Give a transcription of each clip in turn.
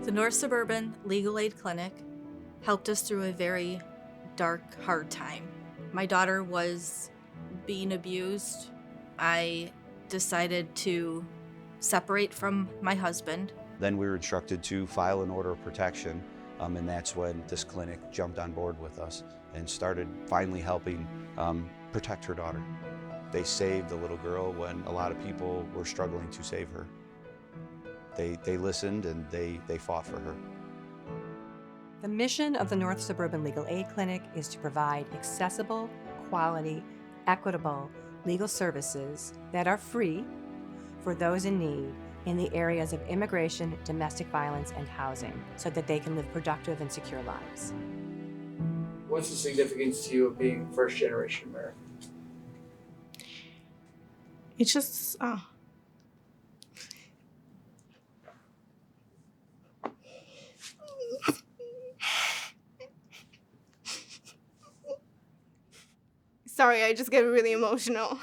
The North Suburban Legal Aid Clinic helped us through a very dark, hard time. My daughter was being abused. I decided to separate from my husband. Then we were instructed to file an order of protection, and that's when this clinic jumped on board with us and started finally helping protect her daughter. They saved the little girl when a lot of people were struggling to save her. They listened and they fought for her. The mission of the North Suburban Legal Aid Clinic is to provide accessible, quality, equitable legal services that are free for those in need in the areas of immigration, domestic violence, and housing, so that they can live productive and secure lives. What's the significance to you of being first-generation American? It's just, sorry, I just get really emotional.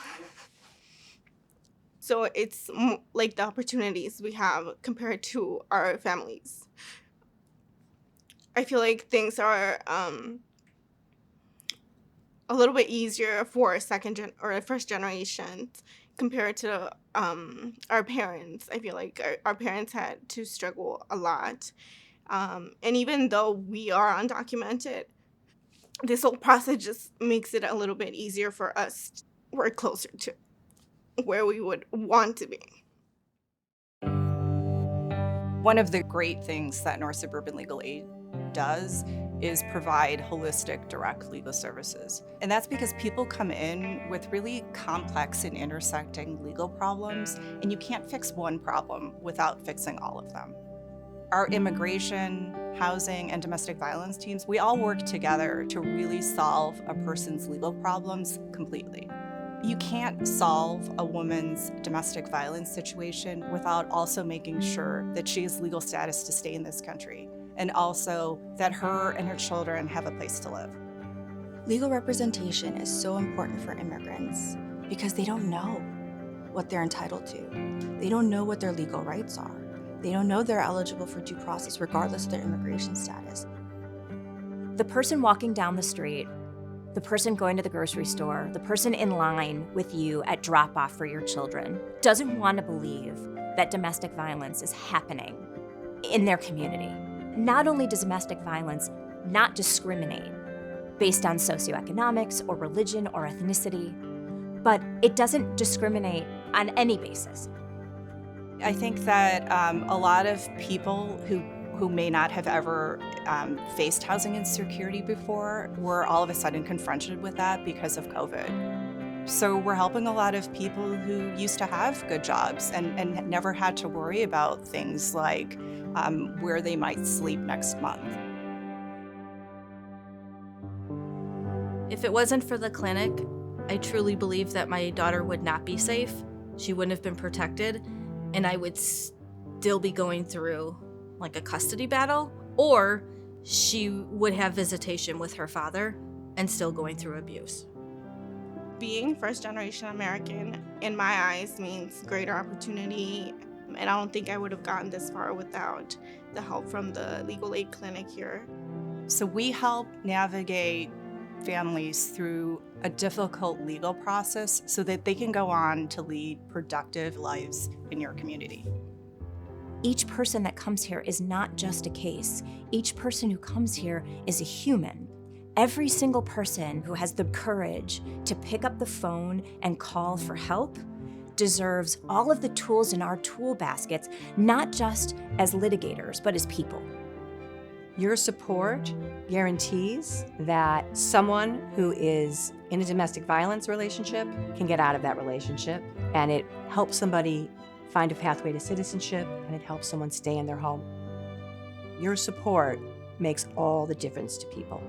So it's like the opportunities we have compared to our families. I feel like things are a little bit easier for first generation compared to our parents. I feel like our parents had to struggle a lot. And even though we are undocumented, this whole process just makes it a little bit easier for us. We're closer to where we would want to be. One of the great things that North Suburban Legal Aid does is provide holistic, direct legal services. And that's because people come in with really complex and intersecting legal problems, and you can't fix one problem without fixing all of them. Our immigration, housing, and domestic violence teams, we all work together to really solve a person's legal problems completely. You can't solve a woman's domestic violence situation without also making sure that she has legal status to stay in this country, and also that her and her children have a place to live. Legal representation is so important for immigrants because they don't know what they're entitled to. They don't know what their legal rights are. They don't know they're eligible for due process regardless of their immigration status. The person walking down the street, the person going to the grocery store, the person in line with you at drop-off for your children doesn't want to believe that domestic violence is happening in their community. Not only does domestic violence not discriminate based on socioeconomics or religion or ethnicity, but it doesn't discriminate on any basis. I think that a lot of people who may not have ever faced housing insecurity before were all of a sudden confronted with that because of COVID. So we're helping a lot of people who used to have good jobs and never had to worry about things like where they might sleep next month. If it wasn't for the clinic, I truly believe that my daughter would not be safe. She wouldn't have been protected, and I would still be going through like a custody battle, or she would have visitation with her father and still going through abuse. Being first-generation American, in my eyes, means greater opportunity, and I don't think I would have gotten this far without the help from the legal aid clinic here. So we help navigate families through a difficult legal process so that they can go on to lead productive lives in your community. Each person that comes here is not just a case. Each person who comes here is a human. Every single person who has the courage to pick up the phone and call for help deserves all of the tools in our tool baskets, not just as litigators, but as people. Your support guarantees that someone who is in a domestic violence relationship can get out of that relationship, and it helps somebody find a pathway to citizenship, and it helps someone stay in their home. Your support makes all the difference to people.